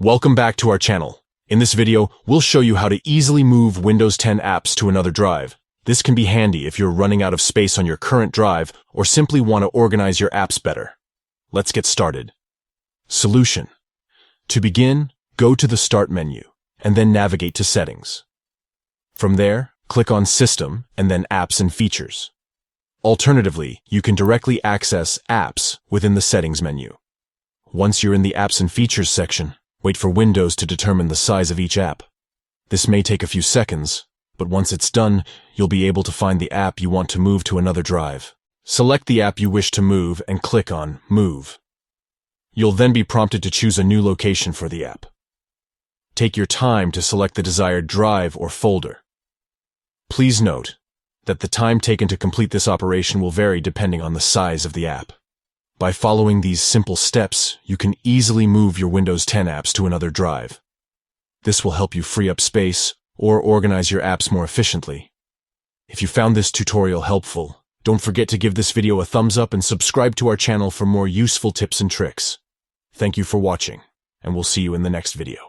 Welcome back to our channel. In this video, we'll show you how to easily move Windows 10 apps to another drive. This can be handy if you're running out of space on your current drive or simply want to organize your apps better. Let's get started. Solution. To begin, go to the Start menu and then navigate to Settings. From there, click on System and then Apps and Features. Alternatively, you can directly access Apps within the Settings menu. Once you're in the Apps and Features section, wait for Windows to determine the size of each app. This may take a few seconds, but once it's done, you'll be able to find the app you want to move to another drive. Select the app you wish to move and click on Move. You'll then be prompted to choose a new location for the app. Take your time to select the desired drive or folder. Please note that the time taken to complete this operation will vary depending on the size of the app. By following these simple steps, you can easily move your Windows 10 apps to another drive. This will help you free up space or organize your apps more efficiently. If you found this tutorial helpful, don't forget to give this video a thumbs up and subscribe to our channel for more useful tips and tricks. Thank you for watching, and we'll see you in the next video.